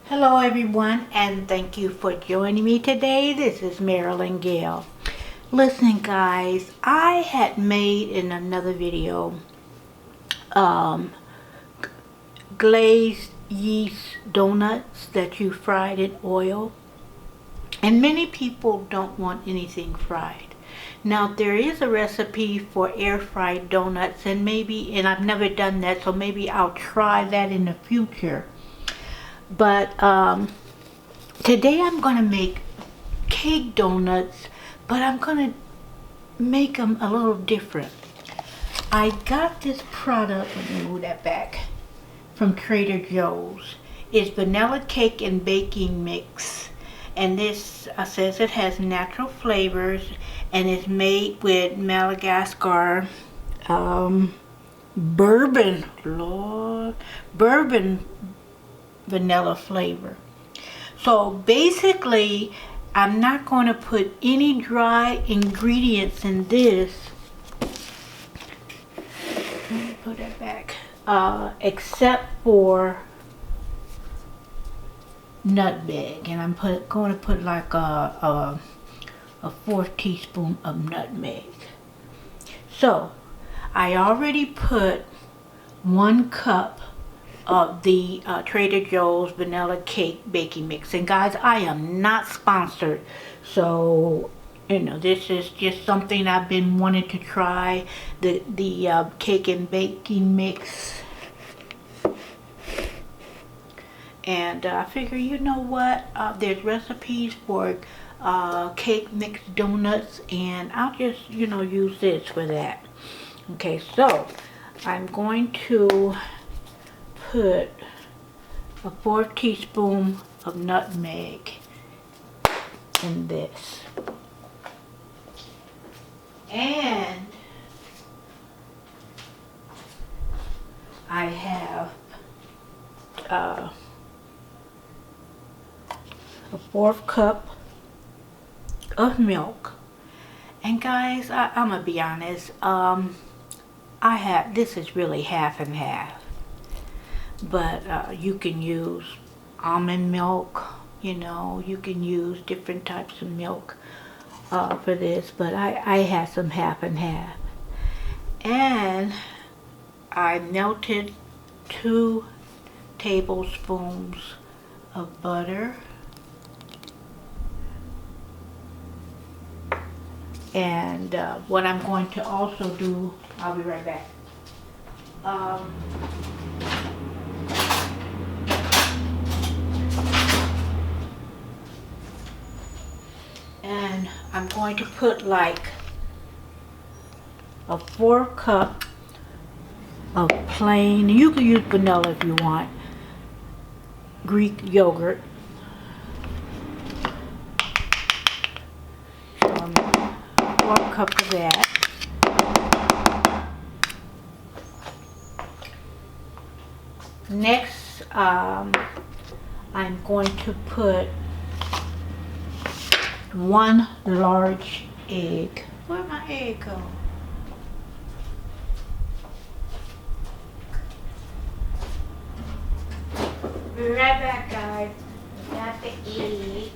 Hello everyone, and thank you for joining me today. This is Marilyn Gale. Listen guys, I had made in another video um, glazed yeast donuts that you fried in oil, and many people don't want anything fried. Now there is a recipe for air fried donuts, and I've never done that, so maybe I'll try that in the future. But today I'm going to make cake donuts, but I'm going to make them a little different. I got this product, let me move that back, from Trader Joe's. It's vanilla cake and baking mix. And this says it has natural flavors and is made with Madagascar bourbon vanilla flavor. So basically, I'm not going to put any dry ingredients in this. Let me put that back. Except for nutmeg, and I'm going to put like a 4th teaspoon of nutmeg. So I already put 1 cup of the Trader Joe's vanilla cake baking mix. And guys, I am not sponsored, so this is just something I've been wanting to try, the cake and baking mix. And I figure, you know what, there's recipes for cake mix donuts, and I'll just use this for that. Okay, so I'm going to put a 4th teaspoon of nutmeg in this, and I have a 1/4 cup of milk. And guys, I'm gonna be honest, this is really half and half. But you can use almond milk, you can use different types of milk for this, but I had some half and half. And I melted 2 tablespoons of butter, and what I'm going to also do, I'll be right back. And I'm going to put like a 4 cup of plain, you can use vanilla if you want, Greek yogurt. 4 cups of that. Next, I'm going to put 1 large egg. Where'd my egg go? Be right back, guys. Got the egg.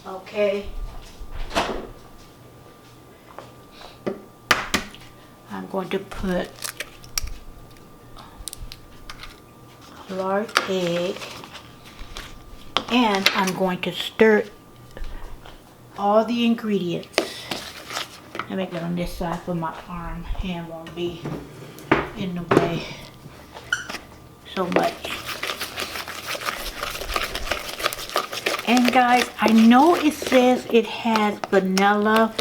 Okay. I'm going to put a large egg, and I'm going to stir all the ingredients. Let me get on this side so my hand won't be in the way so much. And guys, I know it says it has vanilla,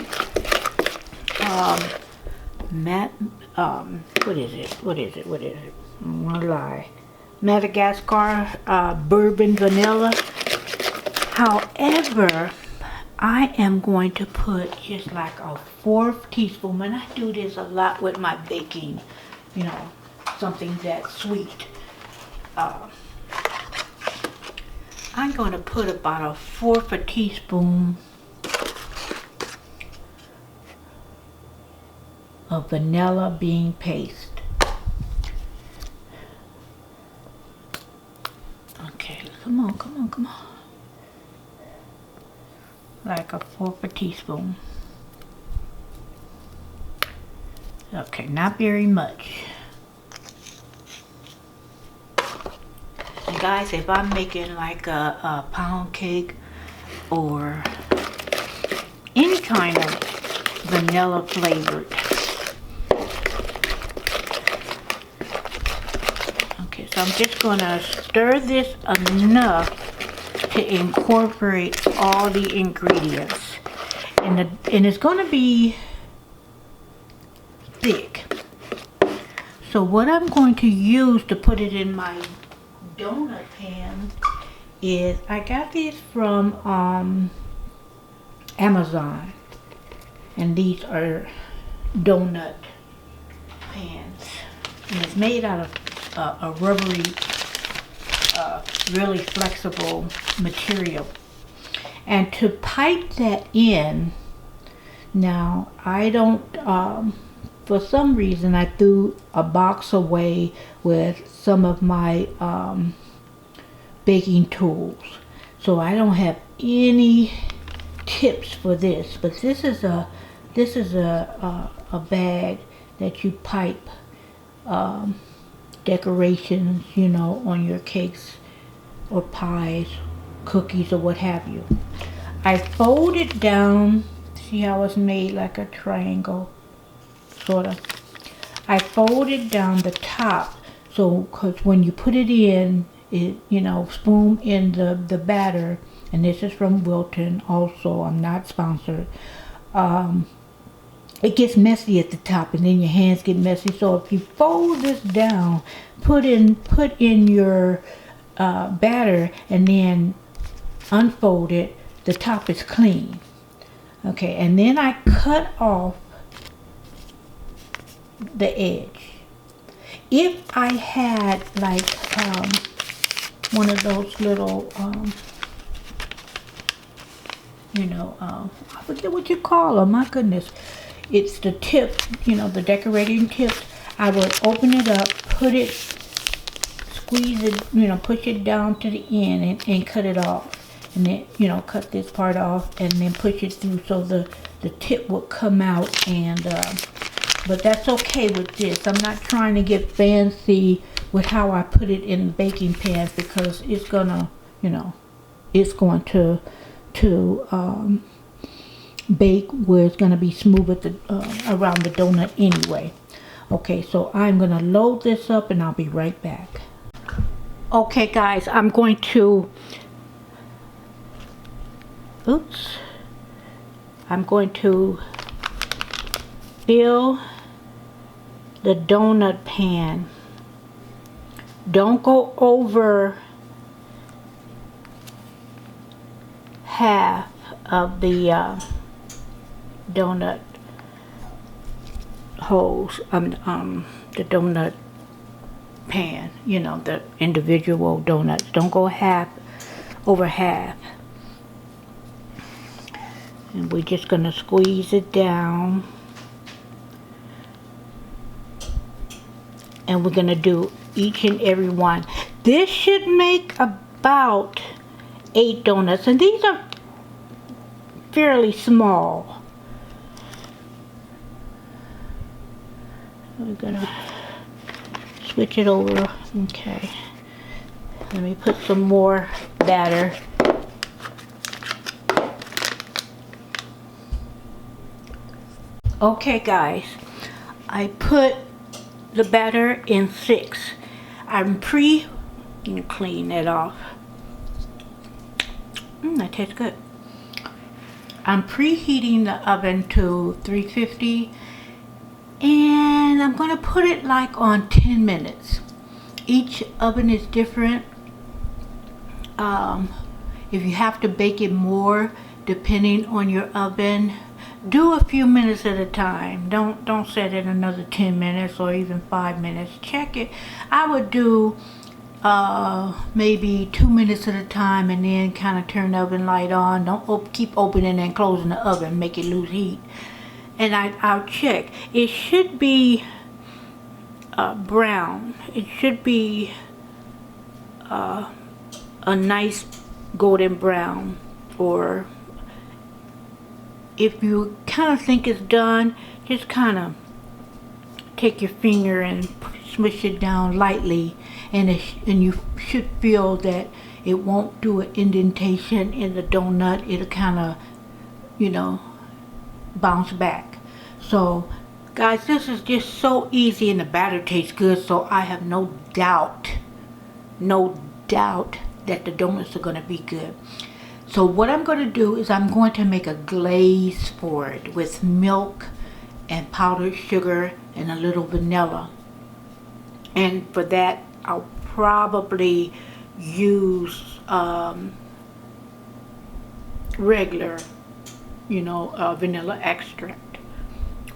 what is it? I'm gonna lie. Madagascar bourbon vanilla. However, I am going to put just like a 4th teaspoon, and I do this a lot with my baking, something that's sweet. I'm going to put about a 1/4 teaspoon of vanilla bean paste. Come on, come on, come on. Like a fourth of a teaspoon. Okay, not very much. And guys, if I'm making like a pound cake or any kind of vanilla flavored. Okay, so I'm just gonna stir this enough to incorporate all the ingredients. And it's gonna be thick. So what I'm going to use to put it in my donut pan is, I got these from Amazon, and these are donut pans, and it's made out of a rubbery, really flexible material. And to pipe that in, now I don't, for some reason I threw a box away with some of my baking tools, so I don't have any tips for this. But this is a bag that you pipe decorations, you know, on your cakes or pies, cookies, or what have you. I fold it down. See how it's made like a triangle, sort of. I fold it down the top, so because when you put it in, it, you know, spoon in the batter, and this is from Wilton also, I'm not sponsored. It gets messy at the top, and then your hands get messy. So if you fold this down, put in your batter, and then unfold it, the top is clean. Okay, and then I cut off the edge. If I had like one of those little you know, I forget what you call them, my goodness, it's the tip, you know, the decorating tips, I would open it up, put it, squeeze it, you know, push it down to the end and cut it off, and then, you know, cut this part off and then push it through so the tip would come out. And but that's okay with this. I'm not trying to get fancy with how I put it in the baking pans, because it's gonna, you know, it's going to bake where it's gonna be smooth at the around the donut anyway. Okay, so I'm gonna load this up and I'll be right back. Okay guys, I'm going to fill the donut pan. Don't go over half of the donut holes, the donut pan, you know, the individual donuts. Don't go over half. And we're just gonna squeeze it down. And we're gonna do each and every one. This should make about 8 donuts, and these are fairly small. We're gonna switch it over. Okay, let me put some more batter. Okay guys, I put the batter in 6. I'm clean it off. That tastes good. I'm preheating the oven to 350, and I'm gonna put it like on 10 minutes. Each oven is different. If you have to bake it more, depending on your oven, do a few minutes at a time. Don't set it another 10 minutes or even 5 minutes. Check it. I would do maybe 2 minutes at a time, and then kind of turn the oven light on. Don't keep opening and closing the oven, make it lose heat. And I'll check. It should be brown. It should be a nice golden brown, or if you kind of think it's done, just kind of take your finger and smush it down lightly, and you should feel that it won't do an indentation in the donut. It'll kind of, you know, bounce back. So guys, this is just so easy, and the batter tastes good, so I have no doubt that the donuts are going to be good. So what I'm going to do is I'm going to make a glaze for it with milk and powdered sugar and a little vanilla. And for that, I'll probably use regular, vanilla extract.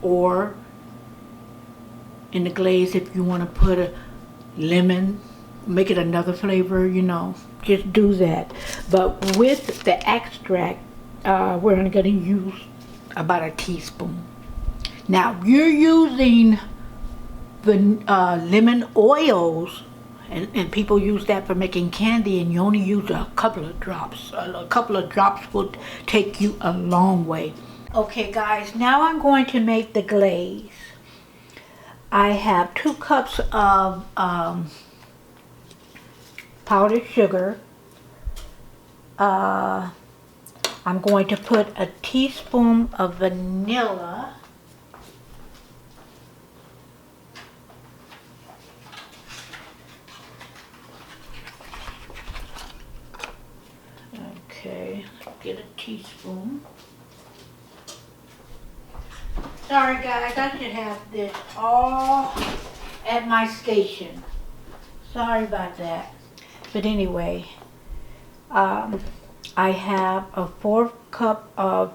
Or in the glaze, if you want to put a lemon, make it another flavor, just do that. But with the extract, we're only going to use about a teaspoon. Now, you're using lemon oils, and people use that for making candy, and you only use a couple of drops. A couple of drops will take you a long way. Okay guys, now I'm going to make the glaze. I have 2 cups of powdered sugar. I'm going to put a teaspoon of vanilla. Okay, get a teaspoon. Sorry guys, I should have this all at my station. Sorry about that. But anyway, I have a 4 cup of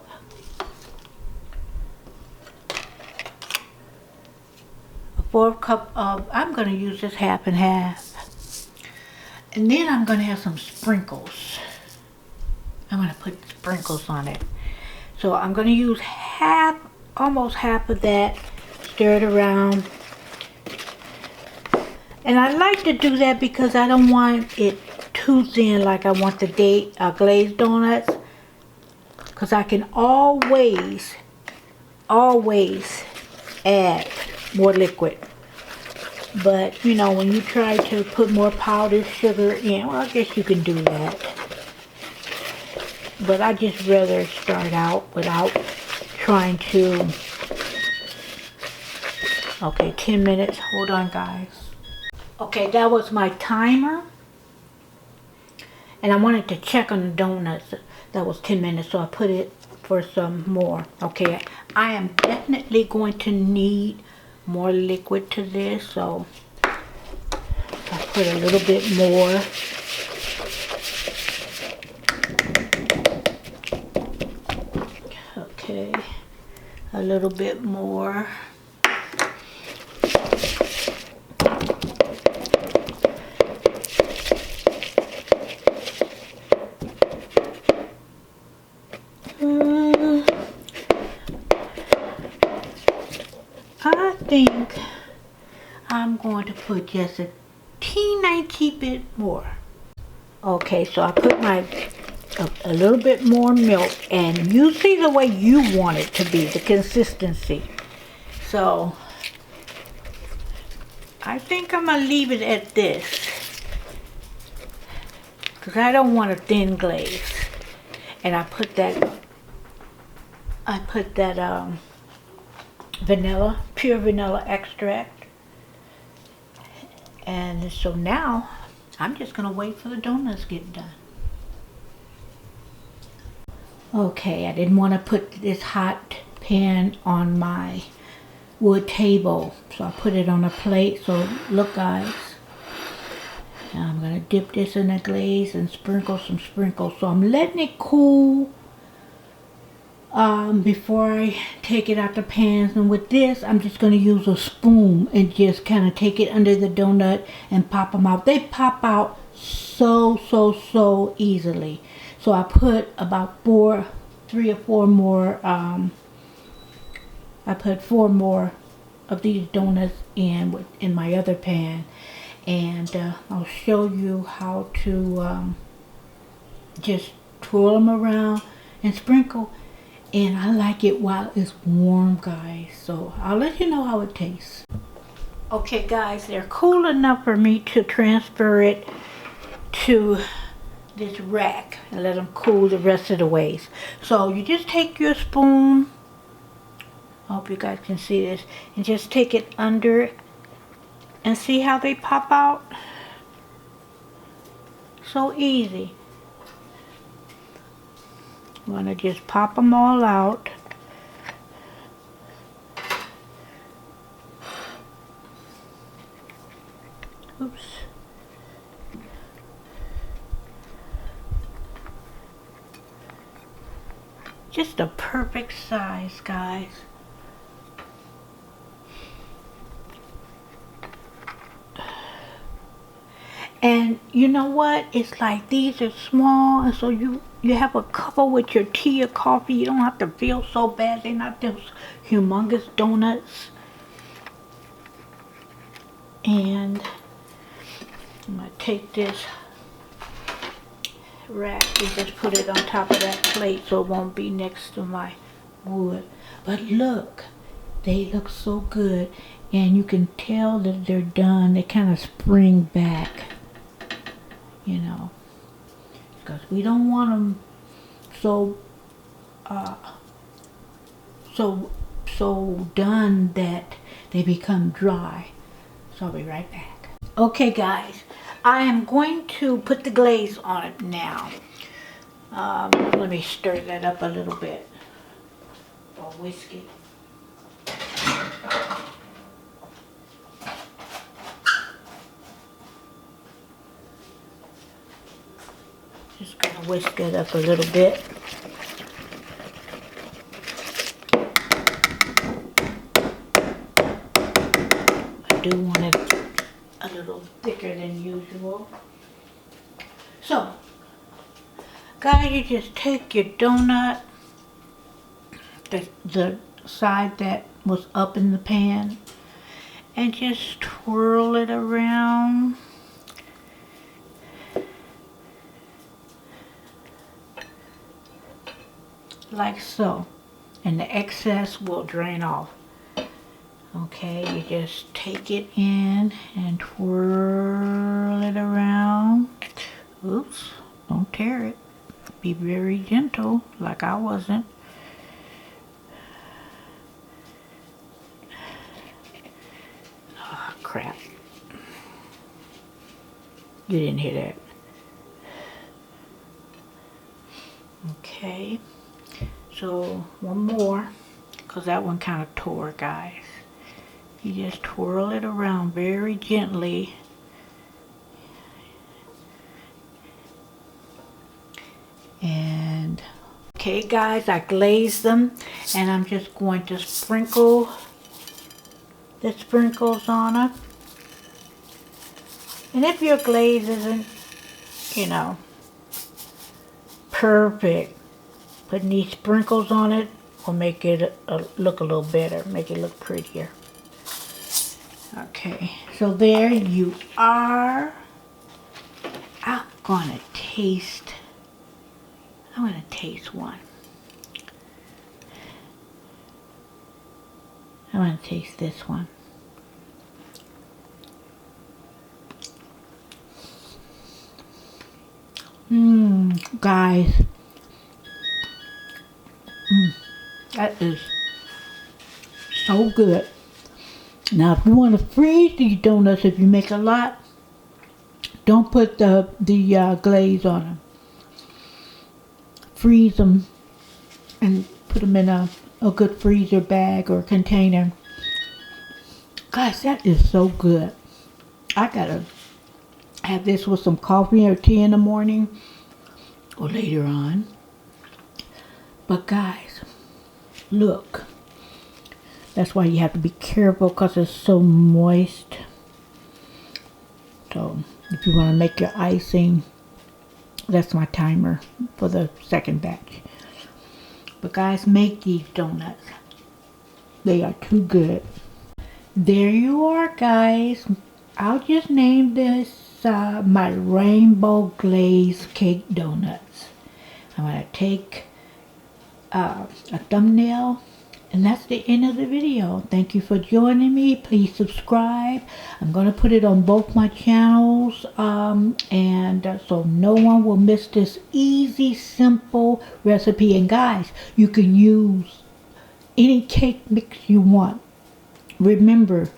I'm going to use this half and half. And then I'm going to have some sprinkles. I'm going to put sprinkles on it. So I'm going to use almost half of that, stir it around. And I like to do that because I don't want it too thin like I want the glazed donuts. Because I can always add more liquid. But, when you try to put more powdered sugar in, well, I guess you can do that. But I just rather start out without trying to. Okay, 10 minutes. Hold on, guys. Okay, that was my timer. And I wanted to check on the donuts. That was 10 minutes, so I put it for some more. Okay, I am definitely going to need more liquid to this, so I put a little bit more. Okay, a little bit more. I think I'm going to put just a teeny bit more. Okay, so I put a little bit more milk, and you see the way you want it to be, the consistency. So I think I'm gonna leave it at this because I don't want a thin glaze. And I put that pure vanilla extract. And so now I'm just gonna wait for the donuts to get done. Okay, I didn't want to put this hot pan on my wood table, so I put it on a plate. So look guys, now I'm gonna dip this in the glaze and sprinkle some sprinkles. So I'm letting it cool before I take it out the pan. And with this, I'm just going to use a spoon and just kind of take it under the donut and pop them out. They pop out so easily. So I put about 3 or 4 more. I put 4 more of these donuts in my other pan, and I'll show you how to Just twirl them around and sprinkle. And I like it while it's warm, guys. So I'll let you know how it tastes. Okay, guys, they're cool enough for me to transfer it to this rack and let them cool the rest of the ways. So you just take your spoon, I hope you guys can see this, and just take it under and see how they pop out. So easy. You want to just pop them all out. Oops. Just a perfect size, guys. And you know what? It's like these are small, and so you have a couple with your tea or coffee. You don't have to feel so bad. They're not those humongous donuts. And I'm going to take this rack and just put it on top of that plate so it won't be next to my wood. But look, they look so good, and you can tell that they're done. They kind of spring back, you know, because we don't want them so done that they become dry. So I'll be right back. Okay, guys, I am going to put the glaze on it now. Let me stir that up a little bit, or whisk it. Just gonna whisk it up a little bit. I do want it a little thicker than usual. So, guys, you just take your donut, the side that was up in the pan, and just twirl it around. Like so. And the excess will drain off. Okay, you just take it in and twirl it around. Oops, don't tear it. Be very gentle, like I wasn't. Oh, crap. You didn't hear that. Okay, so one more, because that one kind of tore, guys. You just twirl it around very gently. And okay, guys, I glazed them, and I'm just going to sprinkle the sprinkles on it. And if your glaze isn't, you know, perfect, putting these sprinkles on it will make it look a little better, make it look prettier. Okay, so there you are. I'm gonna taste one. I'm gonna taste this one. Guys. That is so good. Now, if you want to freeze these donuts, if you make a lot, don't put the glaze on them. Freeze them and put them in a good freezer bag or container. Guys, that is so good. I gotta have this with some coffee or tea in the morning or later on. But guys, look. That's why you have to be careful, because it's so moist. So if you want to make your icing, that's my timer for the second batch. But guys, make these donuts. They are too good. There you are, guys. I'll just name this my rainbow glazed cake donuts. I'm going to take a thumbnail, and that's the end of the video. Thank you for joining me. Please subscribe. I'm going to put it on both my channels, so no one will miss this easy, simple recipe. And guys, you can use any cake mix you want. Remember,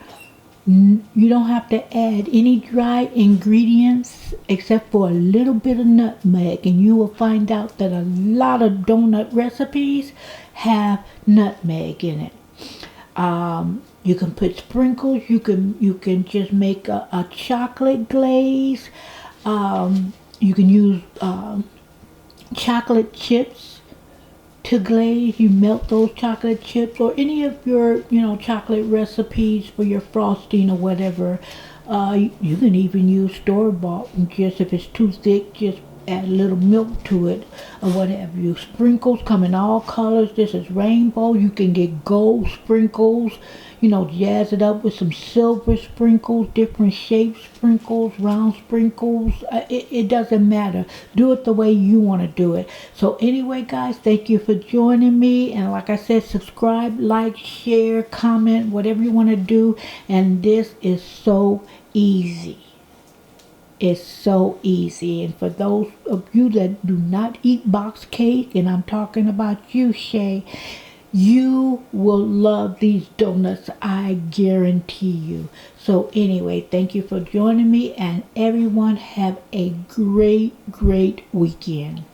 you don't have to add any dry ingredients except for a little bit of nutmeg, and you will find out that a lot of donut recipes have nutmeg in it. You can put sprinkles. You can just make a chocolate glaze. You can use chocolate chips to glaze. You melt those chocolate chips, or any of your chocolate recipes for your frosting or whatever. You can even use store-bought, and just if it's too thick, just add a little milk to it or whatever. You sprinkles come in all colors. This is rainbow. You can get gold sprinkles, jazz it up with some silver sprinkles, different shaped sprinkles, round sprinkles. It doesn't matter. Do it the way you want to do it. So anyway, guys, thank you for joining me. And like I said, subscribe, like, share, comment, whatever you want to do. And this is so easy. It's so easy. And for those of you that do not eat box cake, and I'm talking about you, Shay, you will love these donuts, I guarantee you. So anyway, thank you for joining me, and everyone have a great weekend.